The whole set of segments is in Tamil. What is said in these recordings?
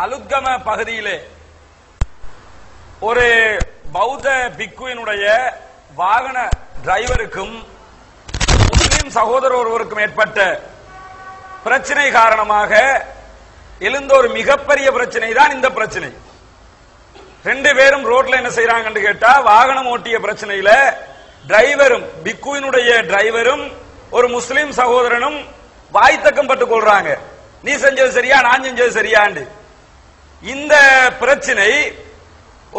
அலுத்கம பகுதியிலே ஒரு பௌத்த பிக்குவினுடைய வாகன டிரைவருக்கும் முஸ்லிம் சகோதரர் ஒருவருக்கும் ஏற்பட்ட பிரச்சனை காரணமாக எழுந்த ஒரு மிகப்பெரிய பிரச்சனை தான் இந்த பிரச்சனை. ரெண்டு பேரும் ரோட்ல என்ன செய்யறாங்கன்னு கேட்டா, வாகனம் ஓட்டிய பிரச்சனையில டிரைவரும் பிக்குவினுடைய டிரைவரும் ஒரு முஸ்லிம் சகோதரனும் வாய்த்தக்கம் பட்டுக் கொள்றாங்க. நீ செஞ்சது சரியா, நான் செஞ்சது சரியாண்டு. இந்த பிரச்சனை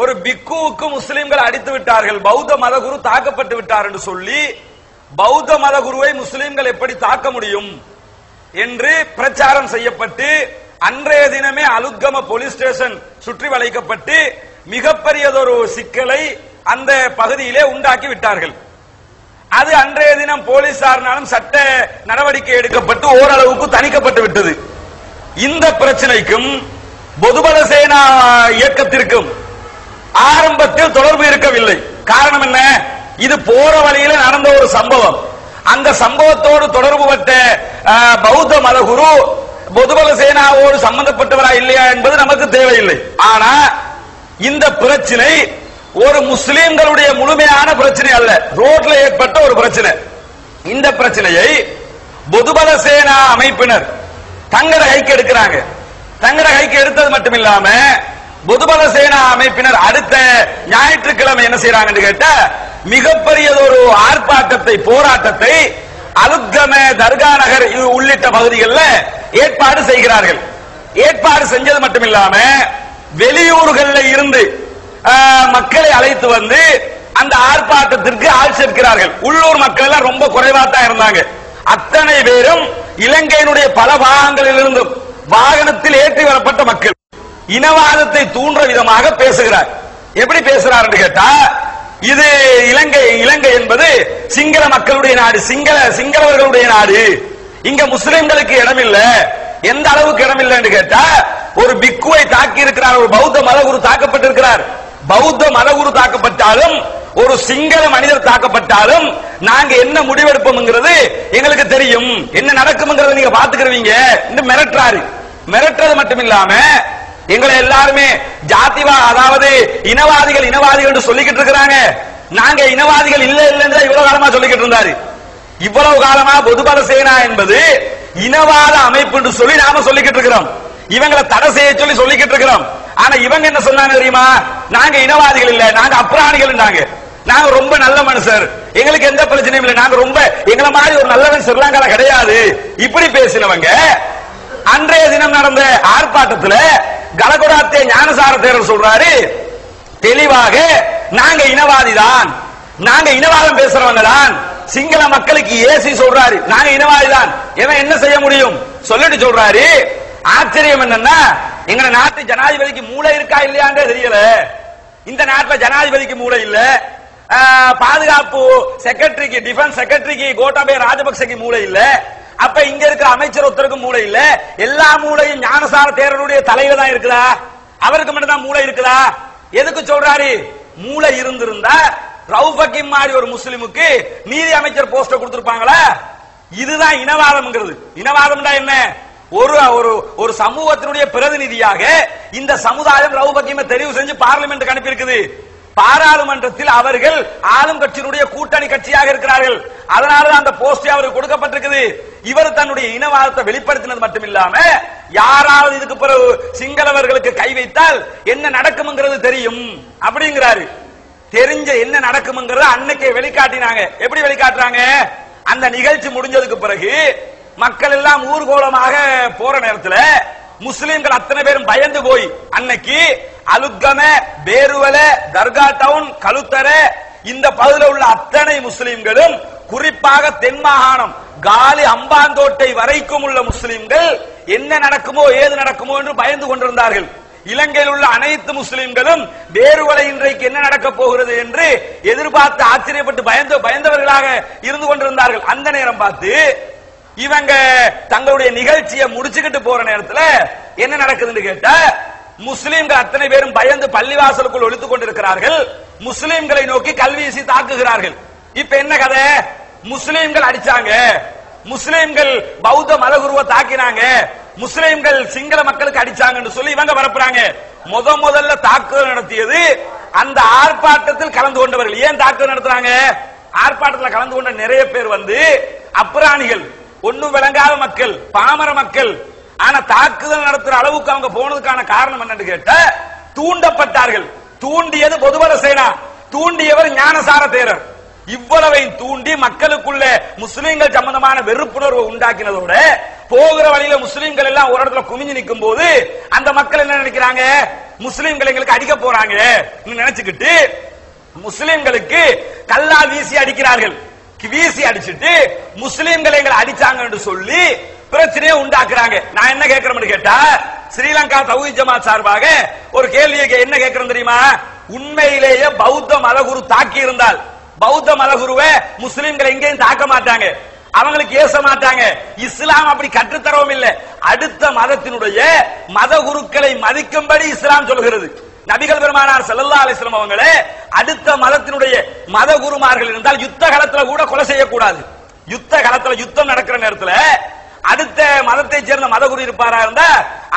ஒரு பிக்குவுக்கு முஸ்லிம்கள் அடித்து விட்டார்கள், பௌத்த மதகுரு தாக்கப்பட்டு விட்டார் என்று சொல்லி பௌத்த மதகுருவை முஸ்லிம்கள் எப்படி தாக்க முடியும் என்று பிரச்சாரம் செய்யப்பட்டு அன்றைய தினமே அலுத்கம போலீஸ் ஸ்டேஷன் சுற்றி வளைக்கப்பட்டு மிகப்பெரியதொரு சிக்கலை அந்த பகுதியிலே உண்டாக்கி விட்டார்கள். அது அன்றைய தினம் போலீசாரினாலும் சட்ட நடவடிக்கை எடுக்கப்பட்டு ஓரளவுக்கு தணிக்கப்பட்டு விட்டது. இந்த பிரச்சனைக்கும் பொதுபல சேனா இயக்கத்திற்கும் ஆரம்பத்தில் தொடர்பு இருக்கவில்லை. காரணம் என்ன? இது போற வழியில நடந்த ஒரு சம்பவம். அந்த சம்பவத்தோடு தொடர்பு பட்ட பௌத்த மதகுரு பொதுபல சேனாவோடு சம்பந்தப்பட்டவரா இல்லையா என்பது நமக்கு தேவையில்லை. ஆனா இந்த பிரச்சனை ஒரு முஸ்லிம்களுடைய முழுமையான பிரச்சனை அல்ல, ரோட்ல ஏற்பட்ட ஒரு பிரச்சனை. இந்த பிரச்சனையை பொதுபல சேனா அமைப்பினர் தங்கட கைக்கு எடுக்கிறாங்க. தங்கட கைக்கு எடுத்தது மட்டுமில்லாம பொதுபல சேனா அமைப்பினர் அடுத்த ஞாயிற்றுக்கிழமை என்ன செய்யறாங்கன்னு கேட்டா, மிகப்பெரியதொரு ஆர்ப்பாட்டத்தை, போராட்டத்தை அலுத்கம தர்கா நகர் உள்ளிட்ட பகுதிகளில் ஏற்பாடு செய்கிறார்கள். ஏற்பாடு செஞ்சது மட்டுமில்லாம வெளியூர்களில் இருந்து மக்களை அழைத்து வந்து அந்த ஆர்ப்பாட்டத்திற்கு ஆள் சேர்க்கிறார்கள். உள்ளூர் மக்கள் எல்லாம் ரொம்ப குறைவா தான் இருந்தாங்க. அத்தனை பேரும் இலங்கையினுடைய பல பாகங்களில் இருந்தும் வாகனத்தில் ஏற்றி வரப்பட்ட மக்கள் இனவாதத்தை தூண்டுற விதமாக பேசுகிறார். எப்படி பேசுறார் என்று கேட்டா, இது இலங்கை என்பது சிங்கள மக்களுடைய நாடு, சிங்களவர்களுடைய நாடு, இங்க முஸ்லிம்களுக்கு இடம் இல்ல. எந்த அளவுக்கு இடம் இல்லை என்று கேட்டா, ஒரு பிக்குவை தாக்கி இருக்கிறார், ஒரு பௌத்த மதகுரு தாக்கப்பட்டிருக்கிறார். பௌத்த மதகுரு தாக்கப்பட்டாலும் ஒரு சிங்கள மனிதர் தாக்கப்பட்டாலும் நாங்க என்ன முடிவெடுப்போம்ங்கிறது எங்களுக்கு தெரியும், என்ன நடக்கும்ங்கிறத நீங்க பாத்துக்கிறீங்க என்று மிரட்டுறாரு. மிரட்டுறது மட்டும் இல்லாம எங்களை எல்லாருமே ஜாதிவா, அதாவது இனவாதிகள் என்று சொல்லிக்கிட்டு இருக்கிறாங்க. நாங்க இனவாதிகள் இல்ல இல்லைன்னு இவ்வளவு காலமா சொல்லிக்கிட்டு இருந்தாரு. இவ்வளவு காலமா பொதுபல சேனா என்பது இனவாத அமைப்பு என்று சொல்லி நாம சொல்லிக்கிட்டு இருக்கிறோம். இவங்களை தடை செய்ய சொல்லி சொல்லிக்கிட்டு இருக்கிறோம். ஆனா இவங்க என்ன சொன்னாங்க தெரியுமா? நாங்க இனவாதிகள் இல்ல, நாங்க அப்ராணிகள். நாங்க ரொம்ப நல்ல மனுஷர், எங்களுக்கு எந்த பிரச்சனையும் இல்லை, நாங்க ரொம்ப எங்களை மாதிரி ஒரு நல்லவன் ஸ்ரீலங்கால கிடையாது. இப்படி பேசினவங்க அன்றைய தினம் நடந்த ஆர்ப்பாட்டத்தில் கலகுடாத்தே ஞானசார தேரர் சொல்றாரு தெளிவாக, நாங்க இனவாதி தான், நாங்க இனவாதம் பேசுறவங்க தான். சிங்கள மக்களுக்கு ஏசி சொல்றாரு, நாங்க இனவாதி தான். இவன் என்ன செய்ய முடியும் சொல்லிட்டு சொல்றாரு. ஆச்சரியம் என்னன்னா, எங்க நாட்டு ஜனாதிபதிக்கு மூளை இருக்கா இல்லையான்றே தெரியல. இந்த நாட்டில் ஜனாதிபதிக்கு மூளை இல்ல, பாதுகாப்பு செக்ரட்டரிக்கு, டிஃபென்ஸ் செக்ரட்டரிக்கு கோட்டாபய ராஜபக்சேக்கு மூளை இல்ல. அப்ப இங்க இருக்கிற அமைச்சர் ஒருத்தருக்கும் மூளை இல்ல. எல்லா மூளையும் ஞானசார தேரருடைய தலையில தான் இருக்குதா? அவருக்கு மட்டும் தான் மூளை இருக்குதா? எதுக்கு சொல்றாரு? மூளை இருந்திருந்தா ரவுஃப் ஹக்கீம் மாதிரி ஒரு முஸ்லிமுக்கு நீதி அமைச்சர் போஸ்ட கொடுத்திருப்பாங்களா? இதுதான் இனவாதம்ங்கிறது. இனவாதம்னா என்ன? ஒரு சமூகத்தினுடைய பிரதிநிதியாக இந்த சமுதாயம் ரவுஃப் ஹக்கீமை தெரிவு செஞ்சு பார்லிமெண்ட்டுக்கு அனுப்பி இருக்குது. பாராளுமன்றத்தில் அவர்கள் ஆளும் கட்சியினுடைய கூட்டணி கட்சியாக இருக்கிறார்கள். அதனாலதான் அந்த போஸ்ட் அவருக்கு கொடுக்கப்பட்டிருக்குது. இவர் தன்னுடைய இனவாதத்தை வெளிப்படுத்தினது மட்டுமில்லாம, யாராவது இதுக்கு பிறகு சிங்களவர்களுக்கு கை வைத்தால் என்ன நடக்கும்ங்கிறது தெரியும் அப்படிங்கிறாரு. தெரிஞ்ச என்ன நடக்கும்ங்கிறத அன்னைக்கே வெளிக்காட்டினாங்க. எப்படி வெளிக்காட்டுறாங்க? அந்த நிகழ்ச்சி முடிஞ்சதுக்கு பிறகு மக்கள் எல்லாம் ஊர்கோலமாக போற நேரத்தில் முஸ்லிம்கள் அத்தனை பேரும் பயந்து போய் அன்னைக்கு அலுத்கம, பேருவல, தர்கா டவுன், கலுத்தர இந்த பகுதியில் உள்ள அத்தனை முஸ்லிம்களும், குறிப்பாக தென் மாகாணம் காலி அம்பாந்தோட்டை வரைக்கும் உள்ள முஸ்லிம்கள் என்ன நடக்குமோ ஏது நடக்குமோ என்று பயந்து கொண்டிருந்தார்கள். இலங்கையில் உள்ள அனைத்து முஸ்லிம்களும் பேருவலை இன்றைக்கு என்ன நடக்க போகிறது என்று எதிர்பார்த்து ஆச்சரியப்பட்டு பயந்தவர்களாக இருந்து கொண்டிருந்தார்கள். அந்த நேரம் பார்த்து இவங்க தங்களுடைய நிகழ்ச்சியை முடிச்சுக்கிட்டு போற நேரத்தில் என்ன நடக்குதுன்னு கேட்டா, முஸ்லிம்கள் அத்தனை பேரும் பயந்து பள்ளிவாசலுக்குள் ஒளித்துக் கொண்டிருக்கிறார்கள். முஸ்லிம்களை நோக்கி கல்வீசி தாக்குகிறார்கள். இப்ப என்ன கதை? முஸ்லிம்கள் அடிச்சாங்க, முஸ்லிம்கள் பௌத்த மதகுருவை தாக்கினாங்க, முஸ்லிம்கள் சிங்கள மக்களுக்கு அடிச்சாங்கன்னு சொல்லி இவங்க பரப்புறாங்க. முதல்ல தாக்குதல் நடத்தியது அந்த ஆர்ப்பாட்டத்தில் கலந்து கொண்டவர்கள். ஏன் தாக்குதல் நடத்துறாங்க? ஆர்ப்பாட்டத்தில் கலந்து கொண்ட நிறைய பேர் அப்புறாணிகள், ஒன்னும் விளங்காத மக்கள், பாமர மக்கள். ஆனா தாக்குதல் நடத்துற அளவுக்கு அவங்க போனதுக்கான காரணம் என்னன்னு கேட்ட, தூண்டப்பட்டார்கள். தூண்டியது பொதுபல சேனா, தூண்டியவர் ஞானசார தேரர். இவ்வளவை தூண்டி மக்களுக்குள்ள முஸ்லிம்கள் சம்பந்தமான வெறுப்புணர்வை உண்டாக்கினதோட போகிற வழியில முஸ்லிம்கள் எல்லாம் ஒரு இடத்துல குமிஞ்சு நிற்கும் போது அந்த மக்கள் என்ன நினைக்கிறாங்க, முஸ்லிம்கள் எங்களுக்கு அடிக்க போறாங்க நினைச்சுக்கிட்டு முஸ்லிம்களுக்கு கல்லால் வீசி அடிக்கிறார்கள். வீசி அடிச்சுட்டு முஸ்லிம்கள் எங்களை அடிச்சாங்க என்று சொல்லி பிரச்சனையை உண்டாக்குறாங்க. நான் என்ன கேட்கிறேன் கேட்டா, ஸ்ரீலங்கா தௌஹீத் ஜமாத் சார்பாக ஒரு கேள்வியை என்ன கேட்கிறேன் தெரியுமா? உண்மையிலேயே பௌத்த மதகுரு தாக்கி இருந்தால், பௌத்த மதகுருவை முஸ்லிம்கள் எங்கேயும் தாக்க மாட்டாங்க, அவங்களுக்கு ஏச மாட்டாங்க. இஸ்லாம் அப்படி கற்றுத்தரவும் இல்லை. அடுத்த மதத்தினுடைய மத குருக்களை மதிக்கும்படி இஸ்லாம் சொல்கிறது. நபிகள் பெருமானார் ஸல்லல்லாஹு அலைஹி வஸல்லம் அவங்களே அடுத்த மதத்தினுடைய மத குருமார்கள் இருந்தால் யுத்த களத்துல கூட கொலை செய்யக்கூடாது. யுத்த களத்துல யுத்தம் நடக்கிற நேரத்துல அடுத்த மதத்தை சேர்ந்த மத குரு இருப்பாரா இருந்தா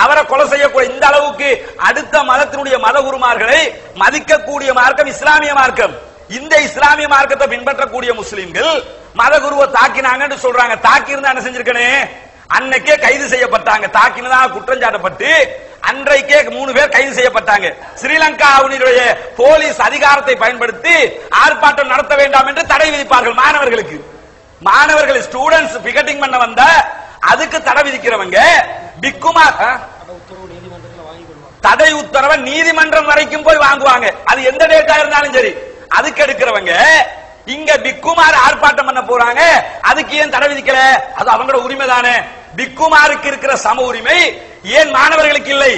அவரை கொலை செய்யக்கூடிய இந்த அளவுக்கு அடுத்த மதத்தினுடைய மத குருமார்களை மதிக்கக்கூடிய மார்க்கம் இஸ்லாமிய மார்க்கம். இந்த இஸ்லாமிய மார்க்கத்தை பின்பற்றக்கூடிய முஸ்லிம்கள் மத குருவை தாக்கினாங்கன்னு சொல்றாங்க. தாக்கி இருந்தா என்ன செஞ்சிருக்கணும்? அன்னைக்கே கைது செய்யப்பட்டாங்க. தாக்கினதாக குற்றம் சாட்டப்பட்டு அன்றைக்கே 3 பேர் கைது செய்யப்பட்டாங்க. ஸ்ரீலங்காவுடைய போலீஸ் அதிகாரத்தை பயன்படுத்தி ஆர்ப்பாட்டம் நடத்த வேண்டாம் என்று தடை விதிப்பார்கள் மாணவர்களுக்கு. மாணவர்கள் ஸ்டூடெண்ட்ஸ் பிகெட்டிங் பண்ண வந்த அதுக்கு தடை விதிக்கிறவங்க பிக்குமார் தடை உத்தரவை நீதிமன்றம் வரைக்கும் போய் வாங்குவாங்க. அது எந்த டேட்டா இருந்தாலும் சரி. அதுக்கு எடுக்கிறவங்க இங்க பிக்குமார் ஆர்ப்பாட்டம் பண்ண போறாங்க, அதுக்கு ஏன் தடை விதிக்கல? அது அவங்களோட உரிமை தானே. பிக்குமாருக்கு இருக்கிற சம உரிமை ஏன் மாணவர்களுக்கு இல்லை?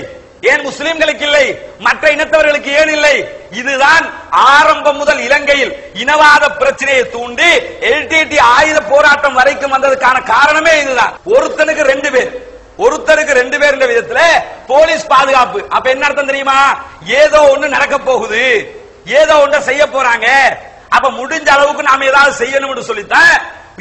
ஏன் முஸ்லிம்களுக்கு இல்லை? மற்ற இனத்தவர்களுக்கு ஏன் இல்லை? இதுதான் ஆரம்பம் முதல் இலங்கையில் இனவாத பிரச்சனையை தூண்டி எல்டிடி ஆயுத போராட்டம் வரைக்கும் வந்ததுக்கான காரணமே இதுதான். ஒருத்தனுக்கு 2 பேர், ஒருத்தருக்கு 2 பேர் என்ற விதத்துல போலீஸ் பாதுகாப்பு. அப்ப என்ன அர்த்தம் தெரியுமா? ஏதோ ஒண்ணு நடக்க போகுது, ஏதோ ஒன்றை செய்ய போறாங்க. அப்ப முடிஞ்ச அளவுக்கு நாம ஏதாவது செய்யணும்னு சொல்லித்தான்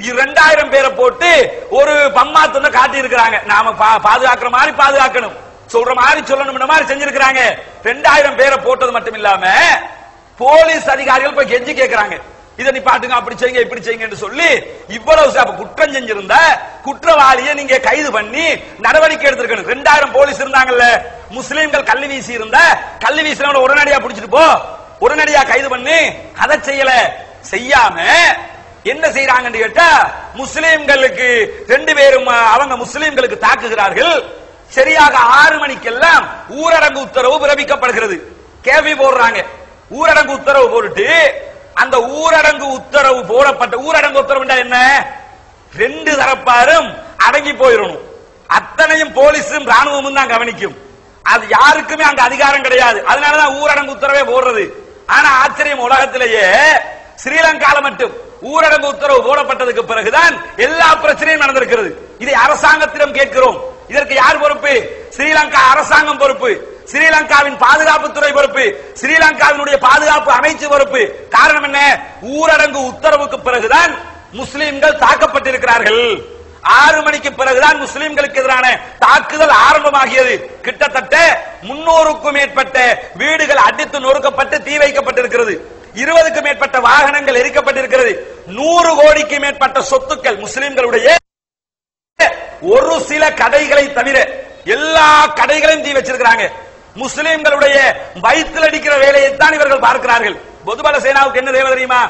2000 பேரை போட்டு ஒரு பம்மாத்து காட்டி இருக்கிறாங்க. நாம பாதுகாக்கிற மாதிரி பாதுகாக்கணும், சொல்ற மாதிரி சொல்லணும் மாதிரி செஞ்சிருக்கிறாங்க. 2000 பேரை போட்டது மட்டும் இல்லாம போலீஸ் அதிகாரிகள் போய் கெஞ்சி கேட்கிறாங்க, இதை நீ பாட்டுங்க, அப்படி செய்யுங்க, இப்படி செய்யுங்க சொல்லி. இவ்வளவு குற்றம் செஞ்சிருந்த குற்றவாளியை நீங்க கைது பண்ணி நடவடிக்கை எடுத்திருக்கணும். 2000 போலீஸ் இருந்தாங்கல்ல, முஸ்லிம்கள் கல்லு வீசி இருந்த கல்லு வீசினவன உடனடியா பிடிச்சிட்டு போ, உடனடியா கைது பண்ணி. அதை செய்யல. செய்யாம என்ன செய்யறாங்கன்னு கேட்டா, முஸ்லிம்களுக்கு 2 பேரும் அவங்க முஸ்லிம்களுக்கு தாக்குகிறார்கள். சரியாக 6 மணிக்கெல்லாம் ஊரடங்கு உத்தரவு பிறப்பிக்கப்படுகிறது. கேள்வி போடுறாங்க. ஊரடங்கு உத்தரவு போட்டு அந்த ஊரடங்கு உத்தரவு போடப்பட்ட ஊரடங்கு உத்தரவு என்ன? 2 தரப்பாரும் அடங்கி போயிடணும். அத்தனையும் போலீஸும் ராணுவமும் தான் கவனிக்கும். அது யாருக்குமே அங்க அதிகாரம் கிடையாது. அதனாலதான் ஊரடங்கு உத்தரவே போடுறது. ஆனா ஆச்சரியம், உலகத்திலேயே ஸ்ரீலங்கால மட்டும் ஊரடங்கு உத்தரவு போடப்பட்டதுக்கு பிறகுதான் எல்லா பிரச்சனையும் நடந்திருக்கிறது. இதை அரசாங்கத்திடம் கேட்கிறோம். இதற்கு யார் பொறுப்பு? ஸ்ரீலங்கா அரசாங்கம் பொறுப்பு, ஸ்ரீலங்காவின் பாதுகாப்புத்துறை பொறுப்பு, ஸ்ரீலங்காவினுடைய பாதுகாப்பு அமைச்சு பொறுப்பு. காரணம் என்ன? ஊரடங்கு உத்தரவுக்கு பிறகுதான் முஸ்லிம்கள் தாக்கப்பட்டிருக்கிறார்கள். 6 மணிக்கு பிறகுதான் முஸ்லிம்களுக்கு எதிரான தாக்குதல் ஆரம்பமாகியது. கிட்டத்தட்ட 300க்கும் மேற்பட்ட வீடுகள் அடித்து நொறுக்கப்பட்டு தீ வைக்கப்பட்டிருக்கிறது. 20க்கும் மேற்பட்ட வாகனங்கள் எரிக்கப்பட்டிருக்கிறது. 100 கோடிக்கு மேற்பட்ட சொத்துக்கள் முஸ்லிம்களுடைய ஒரு சில கடைகளை தவிர எல்லா கடைகளையும் தீ வச்சிருக்கிறாங்க. முஸ்லிம்களுடைய வயிற்றில் அடிக்கிற வேலையை தான் இவர்கள் பார்க்கிறார்கள். பொதுபல சேனாவுக்கு என்ன தேவை தெரியுமா?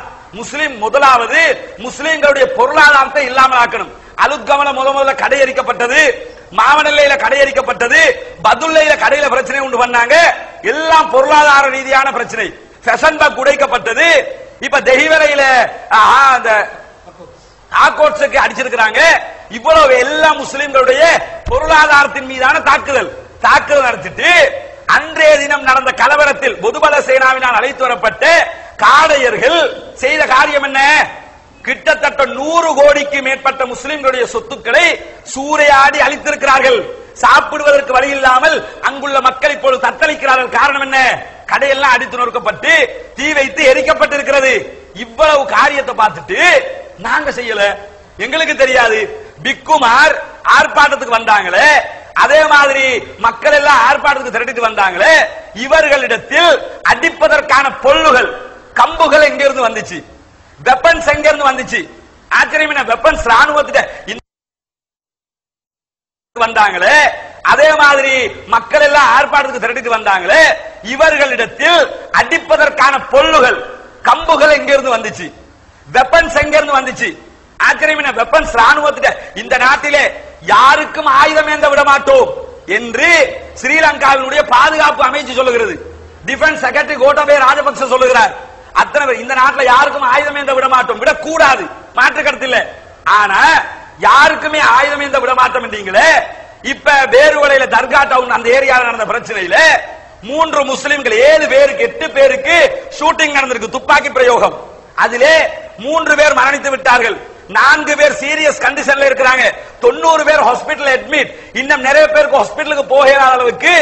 முஸ்லிம் முதலாவது முஸ்லிம்களுடைய பொருளாதாரத்தை இல்லாமல் ஆக்கணும். அலுத்கமல முதல்ல கடை எரிக்கப்பட்டது, மாவனல்லையில கடை எரிக்கப்பட்டது, பதுல்லையில கடையில பிரச்சனை உண்டு பண்ணாங்க. எல்லாம் பொருளாதார ரீதியான பிரச்சனை. ஃபெசன்பக் உடைக்கப்பட்டது. இப்ப தெஹிவரையில அந்த ஆக்கோட்ஸுக்கு அடிச்சிருக்கிறாங்க. இவ்வளவு எல்லா முஸ்லிம்களுடைய பொருளாதாரத்தின் மீதான தாக்குதல் நடத்திட்டு அன்றைய தினம் நடந்த கலவரத்தில் பொதுபல சேனாவினால் அழைத்து வரப்பட்ட காடையர்கள் செய்த காரியம் என்ன? கிட்டத்தட்ட 100 கோடிக்கு மேற்பட்ட முஸ்லிம்களுடைய சொத்துக்களை சூறையாடி அழித்திருக்கிறார்கள். சாப்பிடுவதற்கு வழி இல்லாமல் அங்குள்ள மக்கள் இப்பொழுது தத்தளிக்கிறார்கள். காரணம் என்ன? கடையெல்லாம் அடித்து நொறுக்கப்பட்டு தீ வைத்து எரிக்கப்பட்டிருக்கிறது. இவ்வளவு காரியத்தை பார்த்துட்டு நாங்க செய்யல, எங்களுக்கு தெரியாது. பிக்குமார் ஆர்ப்பாட்டத்துக்கு வந்தாங்களே, அதே மாதிரி மக்கள் எல்லாம் ஆர்ப்பாட்டத்துக்கு திரட்டிட்டு வந்தாங்களே, இவர்களிடத்தில் அடிப்பதற்கான பொல்லுகள், கம்புகள் எங்க இருந்து வந்துச்சு, வெப்பன்ஸ் எங்க இருந்து வந்துச்சு? ஆச்சரியமான வெப்பன்ஸ் ராணுவத்திட்ட வந்தாங்களே, அதே மாதிரி மக்கள் எல்லாம் ஆர்ப்பாட்டத்துக்கு திரட்டிட்டு வந்தாங்களே, இவர்களிடத்தில் அடிப்பதற்கான பொல்லுகள், கம்புகள் எங்க இருந்து வந்துச்சு, வெப்பன்ஸ் எங்க இருந்து வந்துச்சு? ஆச்சரியமான வெப்பன்ஸ் ராணுவத்திட்ட இந்த நாட்டிலே யாருக்கும் ஆயுதம் ஏந்த விட மாட்டோம் என்று ஸ்ரீலங்காவினுடைய பாதுகாப்பு அமைச்சு சொல்லுகிறது. டிஃபென்ஸ் செக்ரட்டரி கோட்டபய ராஜபக்ச சொல்லுகிறார். அத்தனை பேர் இந்த நாட்டில் யாருக்கும் ஆயுதம் ஏந்த விட மாட்டோம், விடக்கூடாது, மாற்று கருத்து இல்ல. ஆனா யாருக்குமே ஆயுதம் ஏந்த விட மாட்டோம் என்றீங்களே. இப்ப வேறுவலையில தர்கா டவுன் அந்த ஏரியாவில் நடந்த பிரச்சனையில 3 முஸ்லிம்கள் 7 பேருக்கு 8 பேருக்கு ஷூட்டிங் நடந்திருக்கு, துப்பாக்கி பிரயோகம். அதிலே 3 பேர் மரணித்து விட்டார்கள், 4 பேர் சீரியஸ் கண்டிஷன்ல இருக்கிறாங்க, 90 பேர் ஹாஸ்பிடல் அட்மிட். இன்னும் நிறைய பேருக்கு ஹாஸ்பிடலுக்கு போகிற அளவுக்கு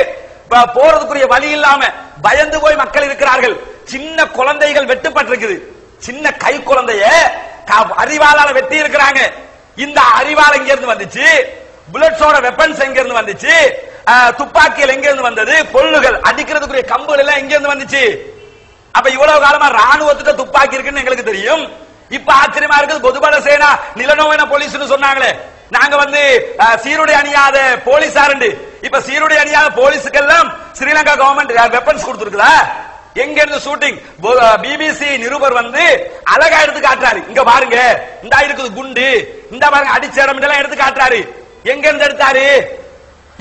போறதுக்குரிய வழி இல்லாம பயந்து போய் மக்கள் இருக்கிறார்கள். சின்ன குழந்தைகள் வெட்டுப்பட்டிருக்குது, சின்ன கை குழந்தைய அறிவாளால வெட்டி இருக்கிறாங்க. இந்த அறிவாள் எங்க இருந்து வந்துச்சு, புல்லட்ஸோட வெப்பன்ஸ் எங்க இருந்து வந்துச்சு, துப்பாக்கிகள் எங்க இருந்து வந்தது, பொல்லுகள் அடிக்கிறதுக்குரிய கம்புகள் எல்லாம் எங்க இருந்து வந்துச்சு? அப்ப இவ்வளவு காலமா ராணுவத்துக்கு துப்பாக்கி இருக்குன்னு எங்களுக்கு தெரியும். இப்ப ஆச்சரியமா இருக்குது, பொதுபல சேனா நிலநோவன போலீஸ் சொன்னாங்களே, நாங்க சீருடை அணியாத போலீசார். இப்ப சீருடை அணியாத போலீஸுக்கெல்லாம் ஸ்ரீலங்கா கவர்மெண்ட் வெப்பன்ஸ் கொடுத்திருக்குதா? எங்க இருந்து ஷூட்டிங்? பிபிசி நிருபர் அழகா எடுத்து காட்டுறாரு, இங்க பாருங்க இந்த இருக்குது குண்டு, இந்த பாருங்க அடிச்ச இடம் எல்லாம் எடுத்து காட்டுறாரு. எங்க இருந்து எடுத்தாரு?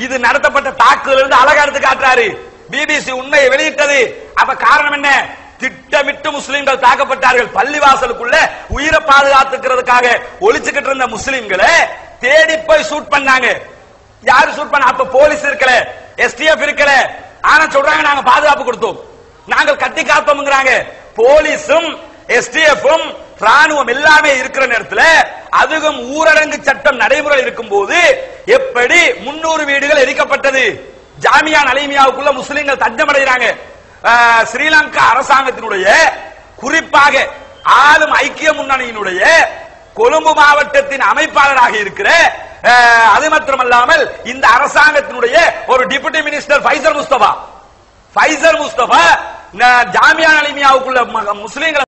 இது நடத்தப்பட்ட தாக்குதல் இருந்து அழகா எடுத்து காட்டுறாரு. பிபிசி உண்மையை வெளியிட்டது. அப்ப காரணம் என்ன? திட்டமிட்டு முஸ்லிம்கள் தாக்கப்பட்டார்கள். பள்ளிவாசலுக்குள்ள உயிரை பாதுகாத்துக்கிறதுக்காக ஒளிச்சுக்கிட்டு இருந்த முஸ்லிம்களை தேடி போய் ஷூட் பண்ணாங்க. யாரு ஷூட் பண்ண? அப்ப போலீஸ் இருக்கல, எஸ்டிஎஃப் இருக்கல. ஆனா சொல்றாங்க நாங்க பாதுகாப்பு கொடுத்தோம், நாங்கள் கட்டி காப்போம்ங்கறாங்க. போலீஸும் எஸ்டிஎஃப்பும் ராணுவம் எல்லாமே இருக்கிற நேரத்தில், அதுவும் ஊரடங்கு சட்டம் நடைமுறை இருக்கும் போது எப்படி 300 வீடுகள் எரிக்கப்பட்டது? ஜாமியா அலிமியாவுக்குள்ள முஸ்லிம்கள் தஞ்சமடைகிறாங்க. ஸ்ரீலங்கா அரசாங்கத்தினுடைய, குறிப்பாக ஆளும் ஐக்கிய முன்னணியினுடைய கொழும்பு மாவட்டத்தின் அமைப்பாளராக இருக்கிற, அது மாத்திரமல்லாமல் இந்த அரசாங்கத்தினுடைய ஒரு டெபுட்டி மினிஸ்டர் ஃபைசல் முஸ்தபா ஜாமியா அலிமியாவுக்குள்ள முஸ்லிம்களை